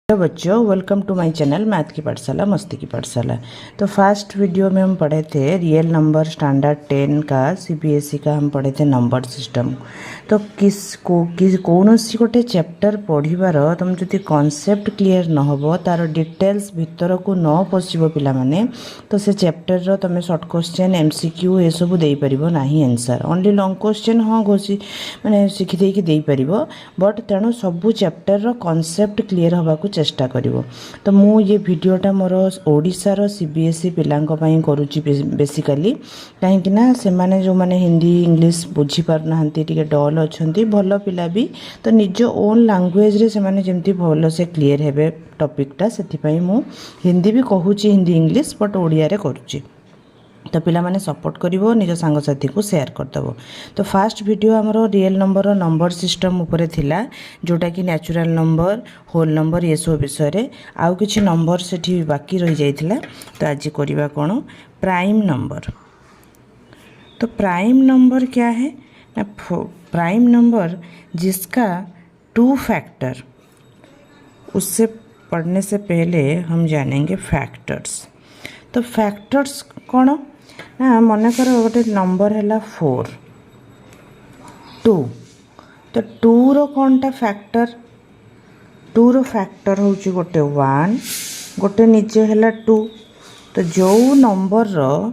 Hello बच्चों, welcome to my channel math की पाठशाला मस्ती की पाठशाला। तो फर्स्ट वीडियो में हम पढ़े थे रियल नंबर स्टैंडर्ड 10 का सीबीएसई का हम पढ़े थे नंबर सिस्टम। तो कौन सी गोटे चैप्टर पढ़िबार तुम जदि कॉन्सेप्ट क्लियर न हो तार डिटेल्स भीतर को न पशिबो पिला माने तो से चैप्टर रो तुम शॉर्ट क्वेश्चन एमसीक्यू ये सब दे परिबो नाही आंसर। ओनली लॉन्ग क्वेश्चन हाँ घोषी माने शिखि देकी दे परिबो, बट तेणु सबू चैप्टर रो कॉन्सेप्ट क्लियर हवा को चेष्टा करिवो। तो मु ये वीडियोटा मोर ओडिशार सीबीएसई पिलांक पई करूची बेसिकली कहीं ना से माने जो माने हिंदी इंग्लिश बुझी पार नाहंती टिके डल अछंती भल पिला भी तो निज ओन लैंग्वेज रे से माने जेमती भल से क्लियर हेबे टॉपिकटा सेति पई मु हिंदी भी कहूची हिंदी इंग्लिश बट ओडिया रे करूची। तो पिला माने सपोर्ट करिवो निज सांग साथी को शेयर कर दबो। तो फर्स्ट वीडियो हमरो रियल नंबर नंबर सिस्टम ऊपर थिला जोटा कि नेचुरल नंबर होल नंबर ये सब विषय रे आउ किछि नंबर सेठी बाकी रहि जाइथिला। तो आज करिवा कोन प्राइम नंबर। तो प्राइम नंबर क्या है ना, प्राइम नंबर जिसका 2 फैक्टर, उससे पढ़ने से पहले हम जानेंगे फैक्टर्स। तो फैक्टर्स कौन ना, मन कर गोटे नंबर है 4 2, तो 2 रो कौनटा फैक्टर, 2 रो फैक्टर हूँ गोटे 1 गोटे निचे है 2। तो जो number rho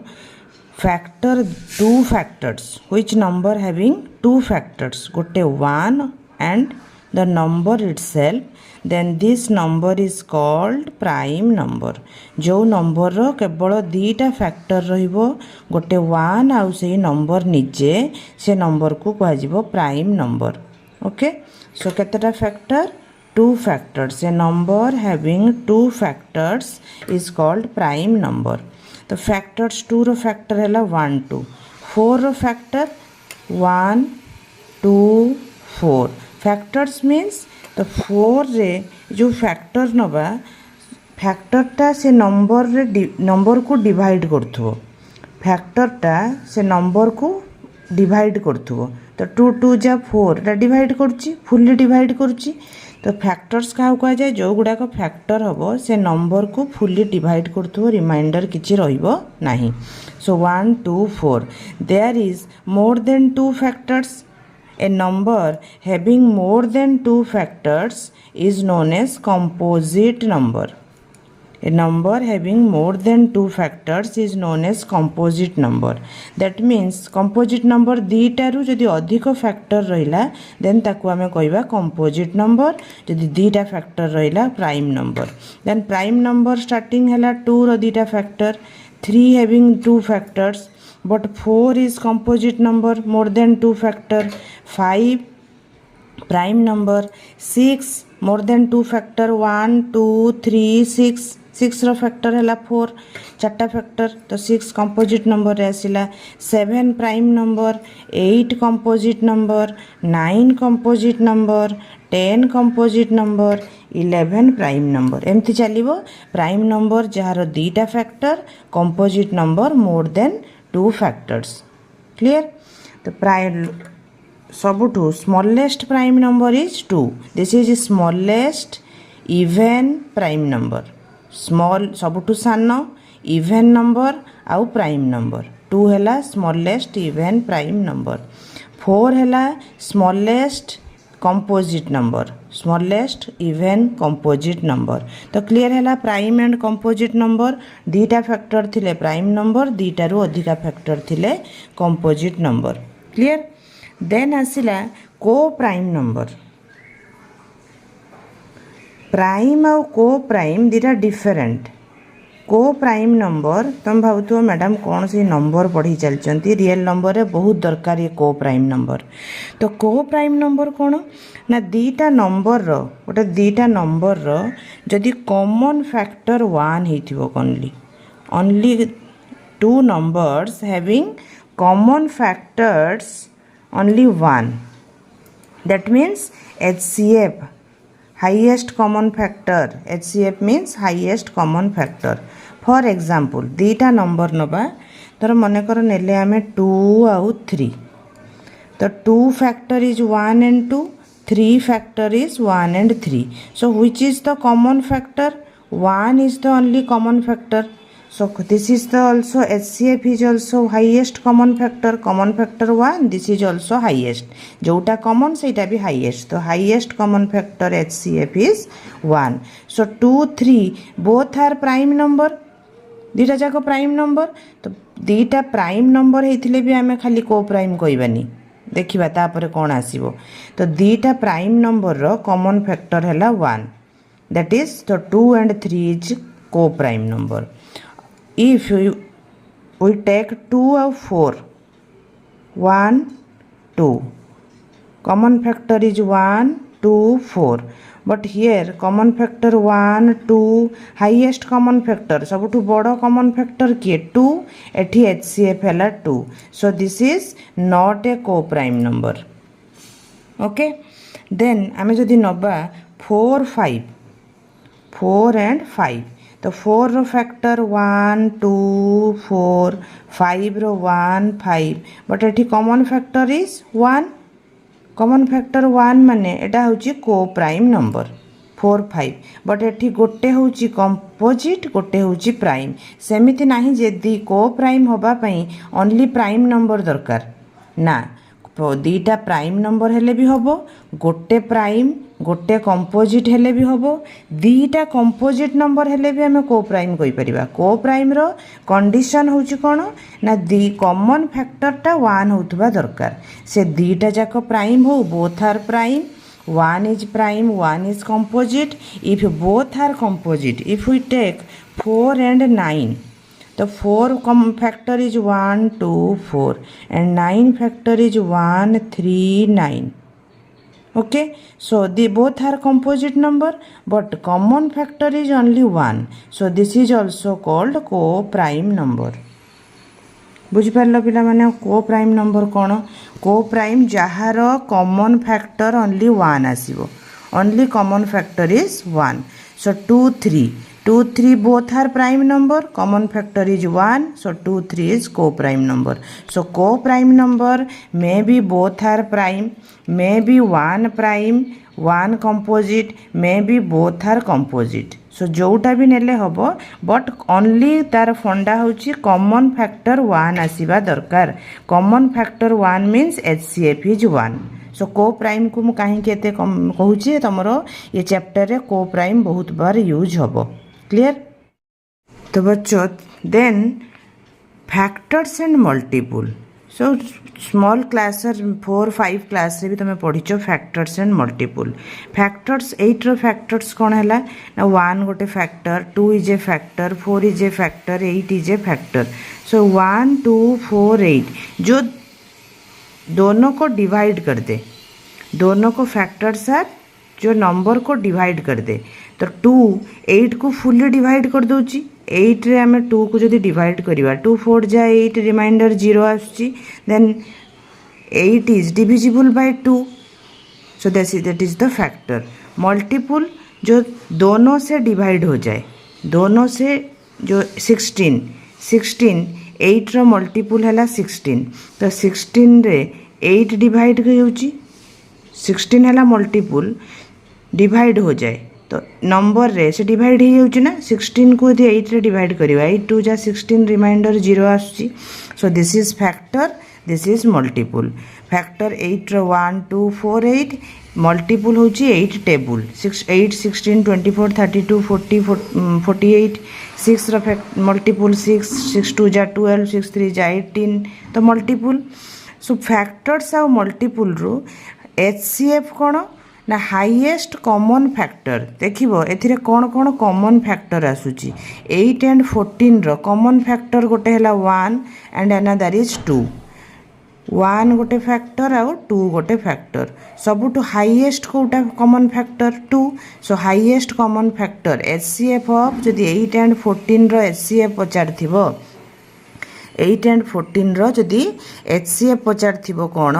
factor 2 factors which number having 2 factors गोटे 1 and the number itself, then this number is called prime number। जो नंबर रो केवल 2टा फैक्टर रहिबो गोटे 1 आउ से नंबर निजे से नंबर को कह जिवो प्राइम नंबर। ओके, सो केतेटा factor 2 factors, a number having 2 factors is called prime number. तो फैक्टर्स 2 रो फैक्टर है 1 2, 4 रो फैक्टर 1 2 4। फैक्टर्स मीन्स तो 4 रे जो फैक्टर नबा फैक्टरटा से नंबर रे नंबर को डिवाइड करथुओ, फैक्टरटा से नंबर को डिवाइड करथुओ। तो 2 2 जा 4 टा डिवाइड करछि, फुल्ली डिवाइड करछि। तो फैक्टर्स का कह जाए जो गुडा को फैक्टर हबो से नंबर को फुल्ली डिवाइड करथुओ, रिमाइंडर किछि रहिबो नाही। So 1 2 4 there is more than 2 factors. A number having more than 2 factors is known as composite number। A number having more than 2 factors is known as composite number। That means composite number दीटारू जदि अधिक factor रहिला then ताकू आमे कहबा composite number, जदि दीटा factor रहिला prime number. Then prime number starting हैला 2 रो दीटा factor, 3 having 2 factors, but 4 is composite number more than 2 factor, 5 prime number, 6 more than 2 factor 1 2 3 6 6 रो फैक्टर है 4, 4टा फैक्टर तो 6 कंपोजिट नंबर रे आसिला। 7 prime number, 8 composite number, 9 composite number, 10 composite number, 11 prime number. एमती चलिबो प्राइम नंबर जहार 2टा factor, composite number more than 2 factors. Clear. तो प्राइम सबुठू smallest prime number is 2। This is smallest even prime number. Small सबुठू सान even number आउ prime number. 2 है स्मॉलेस्ट इवेन प्राइम नंबर। 4 है smallest composite number, smallest even composite number. तो clear है prime and composite number 2टा factor थिले prime number, 2टारू अधिका फैक्टर थिले कंपोजिट नंबर। क्लियर। देन आसिला को प्राइम नंबर। प्राइम आउ को प्राइम 2टा डिफरेंट। को प्राइम नंबर तुम भावुथो मैडम कौन सी नंबर पढ़ी चलती, रियल नंबर रे बहुत दरकार ये को प्राइम नंबर। तो को प्राइम नंबर कौन ना, 2टा नंबर रो गोटे 2टा नंबर रो जदि कॉमन फैक्टर 1 हेथिबो, only 2 numbers having common factors only 1, that means HCF highest common factor. HCF means highest common factor. For example 2टा नंबर नबा, तर मन कर नेले आमे 2 आउ 3। तो 2 factor is 1 and 2, 3 factor is 1 and 3. So which is the common factor? 1 is the only common factor. So this is the also HCF is also highest common factor. Common factor 1, this is also highest. जोटा common सेटा भी highest. तो highest common factor HCF is 1. So 2, 3 both are prime number. दीटा जाक prime number. तो दीटा prime number होते भी आम खाली को प्राइम कहबानी. देखा तापर कौन आसो. तो दीटा प्राइम नंबर रो कॉमन फैक्टर है 1. दैट इज तो 2 and 3 is coprime number. If we take 2 और 4 1 2 common factor is 1 2 4. But here common factor 1 2 highest common factor सबुठ बड़ कॉमन फैक्टर किए 2. एठी HCF है 2. So this is not a coprime number. Okay then आम जदि नबा 4 5 4 and 5. तो 4 रो फैक्टर 1 2 4 5 रो 1 5. बट एठी common factor is 1. Common factor 1 माने एटा होची को प्राइम नंबर 4 5. बट एठी गोटे होची कंपोजिट गोटे होची प्राइम. सेमिति नाही जे दी को प्राइम होबा पई ओनली प्राइम नंबर दरकार ना. दीटा प्राइम नंबर हेले भी होबो. गोटे प्राइम गोटे कंपोजिट हेले भी होबो. दीटा कंपोजिट नंबर हेले भी हमें को प्राइम कहि परिबा. को प्राइम रो कंडीशन होची कोन ना दी कॉमन फैक्टर टा 1 होतबा दरकार. से दीटा जाक प्राइम हो both are prime. 1 is prime 1 is composite. If both are composite, if we take 4 and 9, the 4 factor is 1 2 4 and 9 factor is 1 3 9. Okay, so they both are composite number but common factor is only 1. So this is also called co-prime number. बुझिपार पिला माने coprime number कौन. Coprime जार common factor only 1 आसीबो. Only common factor is 1. So 2 3 both are prime number. Common factor is 1. So 2 3 is co-prime number. So co-prime number may be both are prime, may be 1 prime 1 composite, may be both are composite. So जोटा भी नेले हबो but only तार फंडा होची common factor 1 आसीबा दरकार. Common factor 1 means HCF is 1. सो को prime को मु काहे केते कहूची तमरो ये चैप्टर रे को प्राइम बहुत बार यूज हबो. क्लियर. तो बच्चों then factors and multiple. So small class 4 5 class रे भी तुम पढ़ीच फैक्टर्स एंड मल्टीपल. फैक्टर्स 8 रो फैक्टर्स कौन है ना 1 गोटे factor 2 is a factor 4 is a factor 8 is a factor. So 1 2 4 8 जो दोनों को डिवाइड कर दे. दोनों को फैक्टर्स आर जो नंबर को डिवाइड कर दे. तो 2 8 को फुल्ली डिवाइड कर दूची. 8 रे आमे 2 को जदि डिवाइड करिवा 2 4 जा 8 रिमाइंडर 0 आसुची. Then 8 is divisible by 2. So that is the factor. Multiple जो दोनों से डिवाइड हो जाए. दोनों से जो 16 8 रो मल्टीपल है 16. तो 16 रे 8 डिवाइड होउची. 16 है मल्टीपल डिवाइड हो जाए तो नंबर रे से डिवाइड हो जाउची ना. 16 को यदि 8 रे डिवाइड करिवा 8 2 जा 16 रिमाइंडर 0 आसुची. So this is factor this is multiple. Factor 8 रो 1 2 4 8 मल्टीपल होची 8 टेबल 6 8 16 24 32 40 48 6 रो मल्टीपल 6 6 2 जा 12 6 3 जा 18 तो मल्टीपल. सो फैक्टर्स आ मल्टीपल रो HCF कौन ना हाईएस्ट कॉमन फैक्टर. देखिबो एथिरे कौन कौन कॉमन फैक्टर आसुची. 8 and 14 रो कॉमन फैक्टर गोटे हैला 1 एंड अनदर इज 2. 1 गोटे फैक्टर आउ 2 गोटे फैक्टर. सबुठु हाईएस्ट कोटा common factor 2. So highest common factor HCF of जदि 8 and 14 रो HCF पचारथिबो 8 and 14 रो जदि HCF पचारथिबो कोन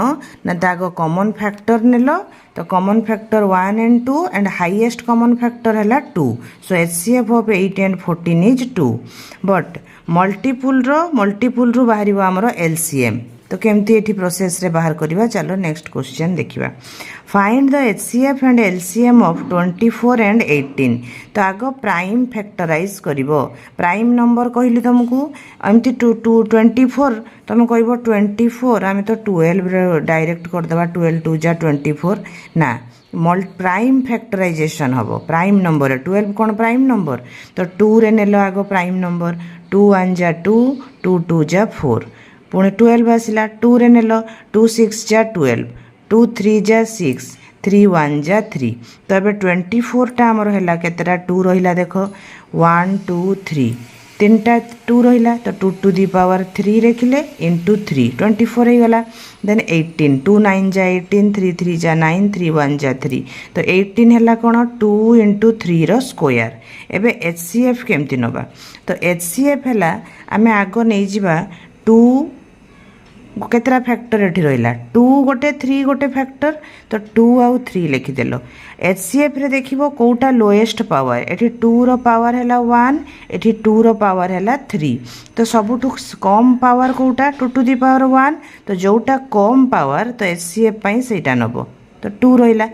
ना तागो कॉमन फैक्टर नेलो. तो common factor 1 and 2 and highest common factor है 2. So HCF of 8 and 14 is 2. But multiple रो बाहर आमर LCM. तो केमती एठी प्रोसेस रे बाहर करवा चलो नेक्स्ट क्वेश्चन देखिबा find the HCF and LCM of 24 and 18 तो आगो प्राइम फैक्टराइज करिवो प्राइम नंबर कहली तुमको एमती 24 तुम कहबो 24 आमे तो 12 डायरेक्ट कर देबा 12 2 जा 24 ना प्राइम फैक्टराइजेशन हम प्राइम नंबर 12 कौन प्राइम नंबर तो 2 रे नेलो आगो प्राइम नंबर 2 1 जा 2 2 2 जा 4 पुणे 12 आसला 2 रे नेलो 2 6 जा 12 2 3 जा 6 3 1 जा 3 तो ये 24 टा आमर है केतटा 2 रहा देख 1 2 3 तीनटा 2 रहा तो 2 टू दी पावर 3 रखिले इंटू 3 24 हो गला देन 18 2 9 जा 18 3 3 जा 9 3 1 जा 3 तो 18 है कौन 2 इंटू 3 रो स्क्वायर एबे HCF केमती नबा तो HCF है आम आग नहीं जावा 2 केतरा फैक्टर एठी रहिला 2 गोटे 3 गोटे फैक्टर तो 2 आउ 3 लिखिदेल HCF रे देखिबो कोटा लोएस्ट पावर एठी 2 रो पावर हैला 1 एठी 2 रो पावर हैला 3 तो सबुठु कम पावर कोटा 2 टू दी पावर 1 तो जोटा कम पावर तो HCF पई सेटा नबो तो 2 रहिला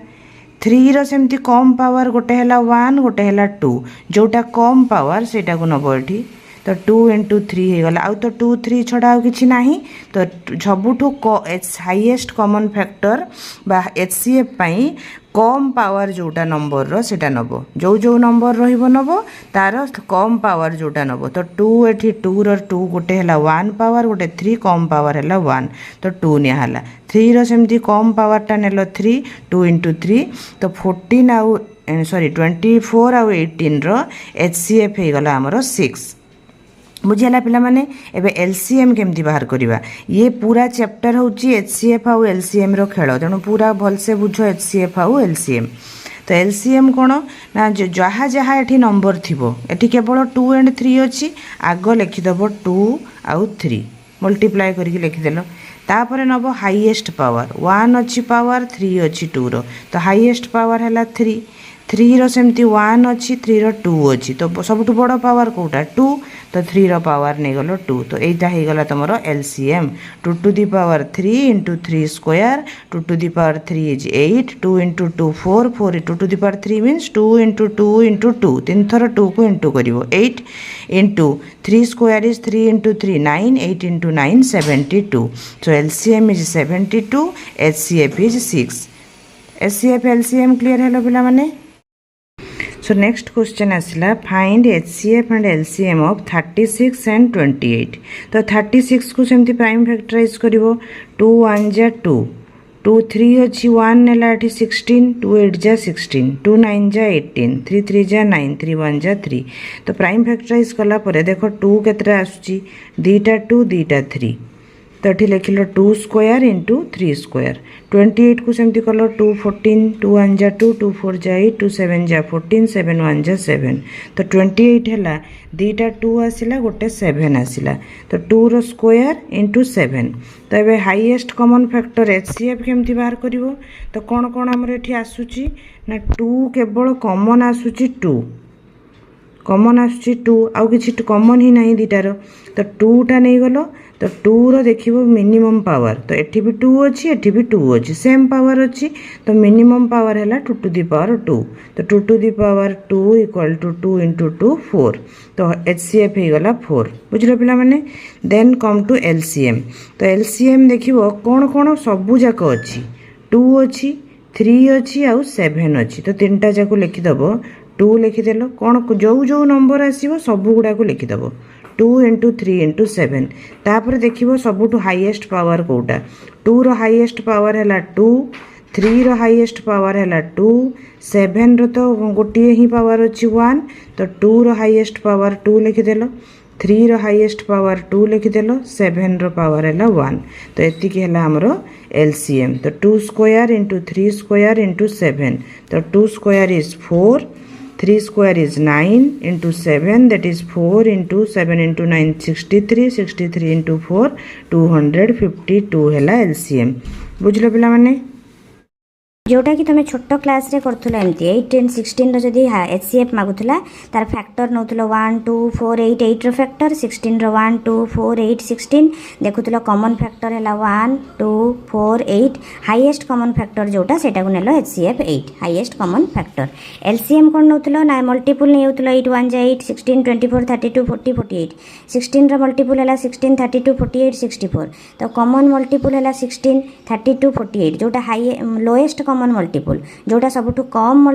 3 रो सेमती कम पावर गोटे हैला 1 गोटे हैला 2 जोटा कम पावर सेटा को नबो एठी तो 2 इंटू 3 हो गला आउ तो 2 3 छड़ा आउ किछि नाही तो सबुठु हाईएस्ट कॉमन फैक्टर बा HCF पई कम पावर जोटा नंबर रो सेटा नबो जो जो नंबर रहिबो नबो तार कम पावर जोटा नबो तो 2 एठी 2 रो 2 गोटे हैला 1 पावर गोटे 3 कम पावर हैला 1 तो 2 निया हला 3 रो सेमती कम पावर टा नेलो 3 2 इंटू 3 तो 14 आउ सॉरी 24 आउ 18 रो HCF हे गला हमरो 6 बुझेला पिला माने एबे LCM केमती बाहर करिवा ये पूरा चैप्टर होची HCF आउ LCM रो खेल तेणु पूरा भल से बुझो HCF आउ LCM तो LCM कोन ना जहा जहा एठी नंबर थिबो एठी केवल 2 एंड 3 अछि आगो लिखि दबो 2 आउ 3 मल्टीप्लाई करके लिखि देलो तापर नबो हाईएस्ट पावर 1 अछि पावर 3 अछि 2 रो तो हाईएस्ट पावर हैला 3 रो सेमती 1 अछि 3 रो 2 अछि तो सबटु बड़ पावर कोटा 2 तो 3 रो पावर नहीं गलो 2 तो एटा हे गला तमरो LCM 2 to the power 3 into 3 square 2 to the power 3 is 8 2 into 2 4 4 2 to the power 3 means 2 into 2 into 2 तीन थर 2 को इंटू करिवो 8 इंटू 3 स्क्वायर इज 3 इंटू 3 9 8 इंटू 9 72 so LCM is 72 HCF is 6 HCF LCM clear हेलो पिला माने So next question आसला find HCF and LCM of 36 and 28 तो 36 को सेमती प्राइम फैक्टराइज करिवो 2 1 जा 2 2 3 अछि 1 नेला एठी 16 2 8 जा 16 2 9 जा 18 3 3 जा 9 3 1 जा 3 तो प्राइम फैक्टराइज कला परे देखो 2 केतरा आसुची दीटा 2 दीटा 3 तो ये लिखिल 2 स्क्वायर इंटू 3 स्क्वायर 28 को सेमती कल 2 14 2 1 जा 2 2 4 जा 8 2 7 जा 14 7 1 जा 7 तो 28 है दीटा 2 आसला गोटे 7 आसला तो 2 रो स्क्वायर इंटू 7 तो ये हाईएस्ट कॉमन फैक्टर HCF केमती बाहर करिवो तो कौन कौन हमर एठी आसुची ना 2 केवल कॉमन आसुची 2 कॉमन आसुची 2 आउ किछि कॉमन ही नहीं दीटार तो 2 टा नहीं गलो तो 2 रो देखिबो मिनिमम पावर तो एठी भी 2 अछि एठी भी 2 अछि सेम पावर अछि तो मिनिमम पावर हैला 2 टू दी पावर 2 तो 2 to the power 2 equal to 2 into 2 4 तो HCF हे गला 4 बुझलो पिला माने देन कम टू LCM तो LCM देखिबो कोन कोन सबु जाक अछि 2 अछि 3 अछि आउ 7 अछि तो तीनटा जाको लिखि दबो 2 लिखि देलो कोन जो जो नंबर आसीबो सबु गुडा को लिखि दबो 2 इंटू 3 इंटू 7 तापर देखिबो सबुठु हाईएस्ट पावर कोटा 2 रो हाईएस्ट पावर हैला 2 3 रो हाईएस्ट पावर हैला 2 7 रो तो गोटिए ही पावर अछि 1 तो 2 रो हाईएस्ट पावर 2 लिखि देलो 3 रो हाईएस्ट पावर 2 लिखि देलो 7 रो पावर हैला 1 तो एति के हैला हमरो LCM तो 2 स्क्वायर इंटू 3 स्क्वायर इंटू 7 तो 2 square is 4 3 square is 9 into 7 that is 4 into 7 into 9 63 63 into 4 252 हैला LCM बुझलो पिला माने जोटा कि तुम छोट क्लास रे करथुला एमती 8 10 16 रो जदी एचसीएफ मागुथुला तार फैक्टर नउथुला 1 2 4 8 8 रो फैक्टर 16 रो 1 2 4 8 16 देखुथुला कॉमन फैक्टर हैला 1 2 4 8 हाईएस्ट कॉमन फैक्टर जोटा सेटा को नेलो HCF 8 highest common factor LCM कोन नउथुला ना मल्टीपल नै होथुला 8 1 8 16 24 32 40 48 16 रो मल्टीपल हैला 16 32 48 64 तो कॉमन मल्टीपल हैला 16 32 48 जोटा हाई लोएस्ट कॉमन मल्टीपल जोटा सबुठु कम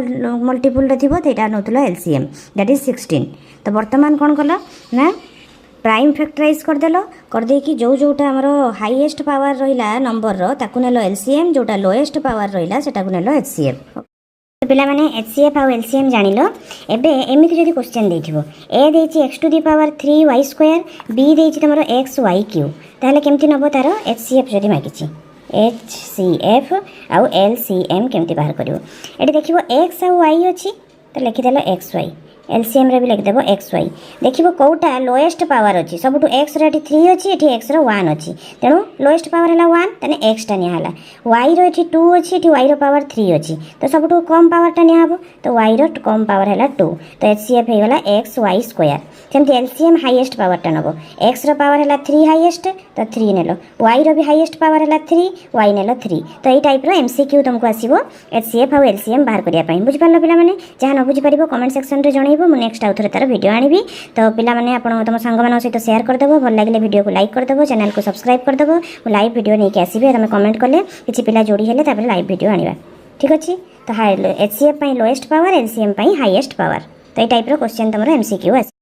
मल्टीपल रे थिबो तेटा नउथुला एलसीएम दैट इज 16 तो वर्तमान कोन कला ना प्राइम फैक्टराइज कर देलो कर दे कि जो जोटा हमरो हाईएस्ट पावर रहिला नंबर रो ताकु नेलो एलसीएम जोटा लोएस्ट पावर रहिला सेटा को नेलो एचसीएफ तो पिला माने एचसीएफ आ एलसीएम जानिलो एबे एमिति जदी क्वेश्चन देथिबो ए देछि x to the power 3y² b देछि तमरो xy³ ताले केमति नबो तारो एचसीएफ जदी मागिछि HCF आउ LCM केमती बाहर करिवो एटी देखिवो x आउ y अछि तो लिखि देलो xy एलसीएम रे भी लिखि देबो xy देखिवो कोटा लोएस्ट पावर अछि सबटु x रे 3 अछि एठी x रो 1 अछि तेनु लोएस्ट पावर हला 1 तने x टा निया हला y रो एठी 2 अछि एठी y रो पावर 3 अछि तो सबटु कम पावर टा निया हबो तो y रो कम पावर हला 2 तो HCF हे गला xy² जेमति एलसीएम हाईएस्ट पावर टा नबो x रो पावर हला 3 हाईएस्ट तो 3 नेलो y रो भी हाईएस्ट पावर हला 3 y नेलो 3 तो एई टाइप रो एमसीक्यू तुमको आसीबो HCF आ LCM बाहर करिया पई बुझि पारलो पिला माने जहा न बुझि परिबो कमेंट सेक्शन रे जणैबो मु नेक्स्ट आउथरे तार वीडियो आनिबी तो पिला माने आपण तम संग मान सहित शेयर कर देबो भल लागले वीडियो को लाइक कर देबो चैनल को सब्सक्राइब कर देबो लाइव वीडियो नै के आसीबे तमे कमेंट करले किछि पिला जोडी हेले तापर लाइव वीडियो आनिबा ठीक अछि तो HCF पई लोएस्ट पावर LCM पई हाईएस्ट पावर तो ए टाइप रो क्वेश्चन तमरो एमसीक्यू